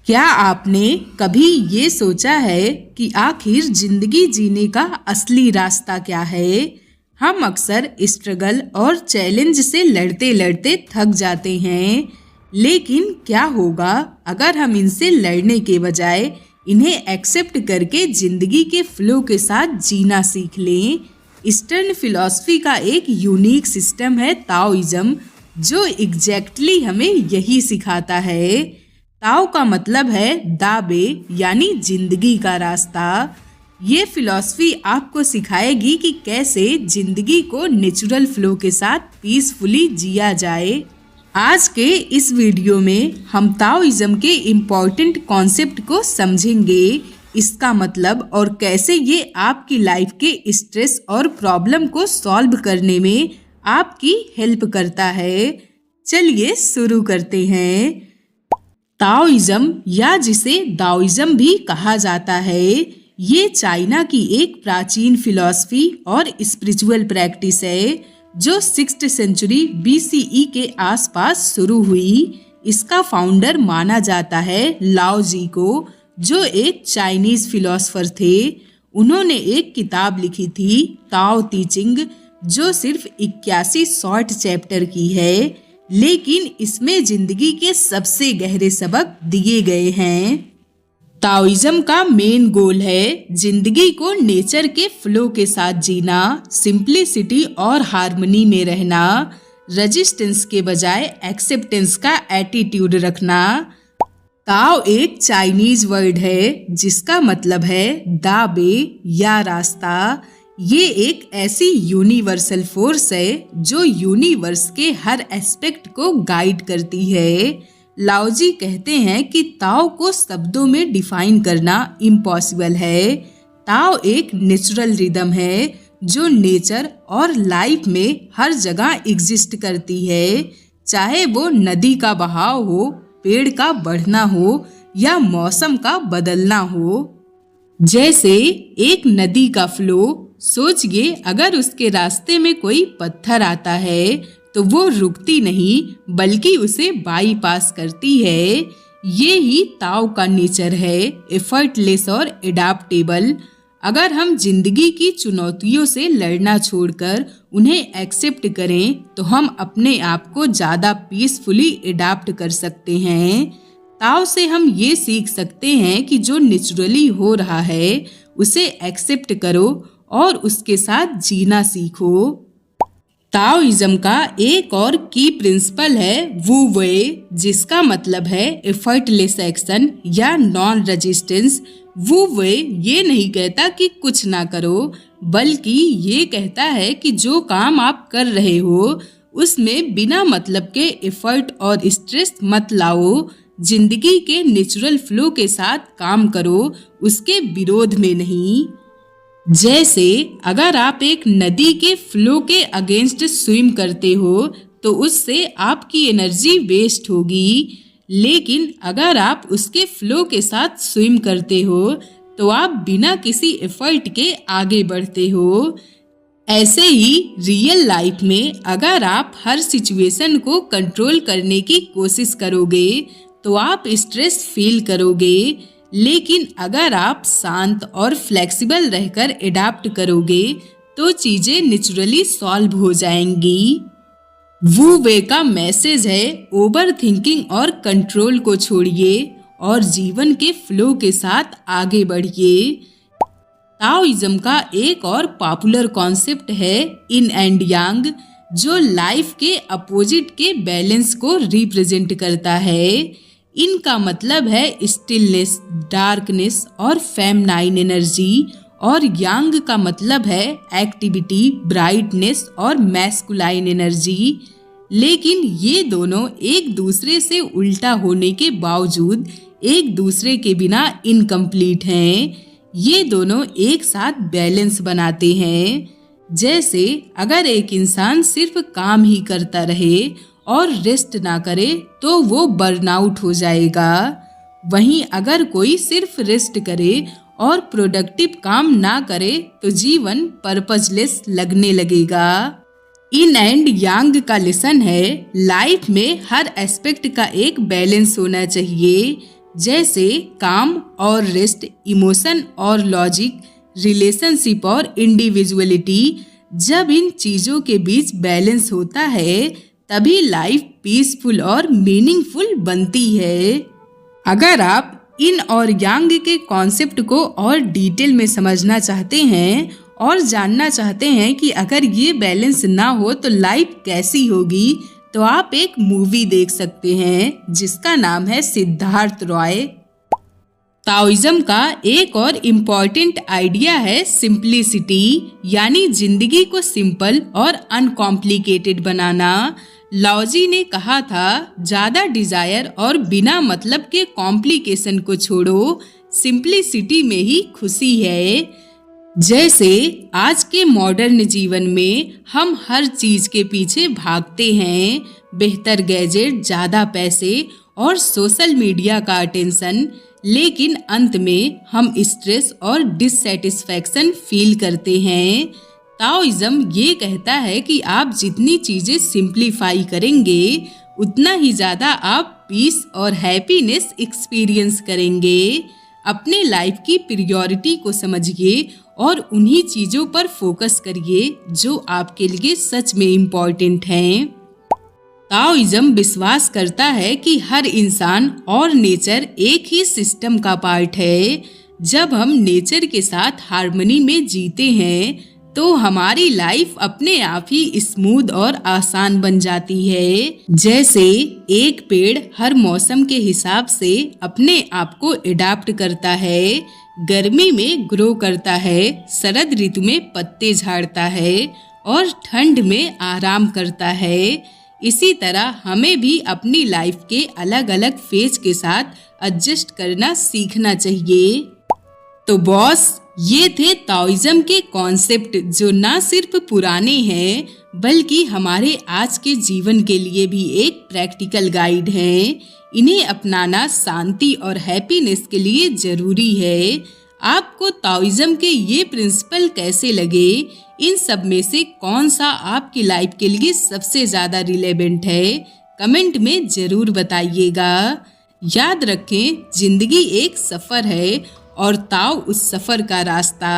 क्या आपने कभी ये सोचा है कि आखिर जिंदगी जीने का असली रास्ता क्या है? हम अक्सर स्ट्रगल और चैलेंज से लड़ते लड़ते थक जाते हैं, लेकिन क्या होगा अगर हम इनसे लड़ने के बजाय इन्हें एक्सेप्ट करके जिंदगी के फ्लो के साथ जीना सीख लें? ईस्टर्न फिलॉसफी का एक यूनिक सिस्टम है ताओइज्म, जो एग्जैक्टली हमें यही सिखाता है। ताओ का मतलब है दाबे यानी जिंदगी का रास्ता। ये फिलॉसफी आपको सिखाएगी कि कैसे जिंदगी को नेचुरल फ्लो के साथ पीसफुली जिया जाए। आज के इस वीडियो में हम ताओइज्म के इम्पोर्टेंट कॉन्सेप्ट को समझेंगे, इसका मतलब और कैसे ये आपकी लाइफ के स्ट्रेस और प्रॉब्लम को सॉल्व करने में आपकी हेल्प करता है। चलिए शुरू करते हैं। ताओइज्म या जिसे दाओइज्म भी कहा जाता है, ये चाइना की एक प्राचीन फिलॉसफी और स्पिरिचुअल प्रैक्टिस है जो 6th सेंचुरी BCE के आसपास शुरू हुई। इसका फाउंडर माना जाता है लाओ जी को, जो एक चाइनीज फिलोसोफर थे। उन्होंने एक किताब लिखी थी ताओ ती चिंग, जो सिर्फ 81 शॉर्ट चैप्टर की है, लेकिन इसमें जिंदगी के सबसे गहरे सबक दिए गए हैं। ताओइज्म का मेन गोल है जिंदगी को नेचर के फ्लो के साथ जीना, सिंप्लिसिटी और हार्मनी में रहना, रेजिस्टेंस के बजाय एक्सेप्टेंस का एटीट्यूड रखना। ताओ एक चाइनीज वर्ड है जिसका मतलब है दाबे या रास्ता। ये एक ऐसी यूनिवर्सल फोर्स है जो यूनिवर्स के हर एस्पेक्ट को गाइड करती है। लाओ जी कहते हैं कि ताओ को शब्दों में डिफाइन करना इम्पॉसिबल है। ताओ एक नेचुरल रिदम है जो नेचर और लाइफ में हर जगह एग्जिस्ट करती है, चाहे वो नदी का बहाव हो, पेड़ का बढ़ना हो या मौसम का बदलना हो। जैसे एक नदी का फ्लो, सोचिए अगर उसके रास्ते में कोई पत्थर आता है तो वो रुकती नहीं बल्कि उसे बाईपास करती है। ये ही ताओ का नेचर है, एफर्टलेस और एडाप्टेबल। अगर हम जिंदगी की चुनौतियों से लड़ना छोड़कर उन्हें एक्सेप्ट करें तो हम अपने आप को ज़्यादा पीसफुली एडाप्ट कर सकते हैं। ताओ से हम ये सीख सकते हैं कि जो नेचुरली हो रहा है उसे एक्सेप्ट करो और उसके साथ जीना सीखो। ताओइज्म का एक और की प्रिंसिपल है वू वे, जिसका मतलब है एफर्टलेस एक्शन या नॉन रेजिस्टेंस। वू वे ये नहीं कहता कि कुछ ना करो, बल्कि ये कहता है कि जो काम आप कर रहे हो उसमें बिना मतलब के एफर्ट और स्ट्रेस मत लाओ। जिंदगी के नेचुरल फ्लो के साथ काम करो, उसके विरोध में नहीं। जैसे अगर आप एक नदी के फ्लो के अगेंस्ट स्विम करते हो तो उससे आपकी एनर्जी वेस्ट होगी, लेकिन अगर आप उसके फ्लो के साथ स्विम करते हो तो आप बिना किसी एफर्ट के आगे बढ़ते हो। ऐसे ही रियल लाइफ में अगर आप हर सिचुएशन को कंट्रोल करने की कोशिश करोगे तो आप स्ट्रेस फील करोगे, लेकिन अगर आप शांत और फ्लेक्सिबल रहकर एडाप्ट करोगे तो चीजें नेचुरली सॉल्व हो जाएंगी। वू वे का मैसेज है ओवर थिंकिंग और कंट्रोल को छोड़िए और जीवन के फ्लो के साथ आगे बढ़िए। ताओइज्म का एक और पॉपुलर कॉन्सेप्ट है इन एंड यांग, जो लाइफ के अपोजिट के बैलेंस को रिप्रेजेंट करता है। इनका मतलब है स्टिलनेस, डार्कनेस और फेमिनाइन एनर्जी, और यांग का मतलब है एक्टिविटी, ब्राइटनेस और मैस्कुलाइन एनर्जी। लेकिन ये दोनों एक दूसरे से उल्टा होने के बावजूद एक दूसरे के बिना इनकम्प्लीट हैं। ये दोनों एक साथ बैलेंस बनाते हैं। जैसे अगर एक इंसान सिर्फ काम ही करता रहे और रेस्ट ना करे तो वो बर्नआउट हो जाएगा। वहीं अगर कोई सिर्फ रेस्ट करे और प्रोडक्टिव काम ना करे तो जीवन पर्पजलेस लगने लगेगा। इन एंड यांग का लेसन है लाइफ में हर एस्पेक्ट का एक बैलेंस होना चाहिए। जैसे काम और रेस्ट, इमोशन और लॉजिक, रिलेशनशिप और इंडिविजुअलिटी। जब इन चीजों के बीच बैलेंस होता है तभी लाइफ पीसफुल और मीनिंगफुल बनती है। अगर आप इन और यांग के कॉन्सेप्ट को और डिटेल में समझना चाहते हैं और जानना चाहते हैं कि अगर ये बैलेंस ना हो तो लाइफ कैसी होगी, तो आप एक मूवी देख सकते हैं जिसका नाम है सिद्धार्थ रॉय। ताओइज्म का एक और इम्पॉर्टेंट आइडिया है सिंप्लिसिटी, यानी जिंदगी को सिंपल और अनकॉम्प्लिकेटेड बनाना। लाओजी ने कहा था, ज्यादा डिजायर और बिना मतलब के कॉम्प्लिकेशन को छोड़ो, सिंप्लिसिटी में ही खुशी है। जैसे आज के मॉडर्न जीवन में हम हर चीज के पीछे भागते हैं, बेहतर गैजेट, ज्यादा पैसे और सोशल मीडिया का अटेंशन, लेकिन अंत में हम स्ट्रेस और डिससैटिस्फैक्शन फील करते हैं। ताओइज्म ये कहता है कि आप जितनी चीजें सिंप्लीफाई करेंगे उतना ही ज्यादा आप पीस और हैप्पीनेस एक्सपीरियंस करेंगे। अपने लाइफ की प्रायोरिटी को समझिए और उन्हीं चीजों पर फोकस करिए जो आपके लिए सच में इम्पोर्टेंट हैं। ताओइज्म विश्वास करता है कि हर इंसान और नेचर एक ही सिस्टम का पार्ट है। जब हम नेचर के साथ हार्मनी में जीते हैं तो हमारी लाइफ अपने आप ही स्मूथ और आसान बन जाती है। जैसे एक पेड़ हर मौसम के हिसाब से अपने आप को अडॉप्ट करता है, गर्मी में ग्रो करता है, शरद ऋतु में पत्ते झाड़ता है और ठंड में आराम करता है। इसी तरह हमें भी अपनी लाइफ के अलग अलग फेज के साथ एडजस्ट करना सीखना चाहिए। तो बॉस, ये थे ताओइज्म के कॉन्सेप्ट जो ना सिर्फ पुराने हैं बल्कि हमारे आज के जीवन के लिए भी एक प्रैक्टिकल गाइड हैं। इन्हें अपनाना शांति और हैप्पीनेस के लिए जरूरी है। आपको ताओइज्म के ये प्रिंसिपल कैसे लगे? इन सब में से कौन सा आपकी लाइफ के लिए सबसे ज्यादा रिलेवेंट है? कमेंट में जरूर बताइएगा। याद रखें, जिंदगी एक सफर है और ताओ उस सफर का रास्ता।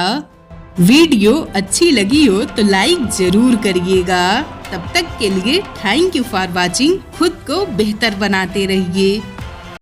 वीडियो अच्छी लगी हो तो लाइक जरूर करिएगा। तब तक के लिए थैंक यू फॉर वॉचिंग। खुद को बेहतर बनाते रहिए।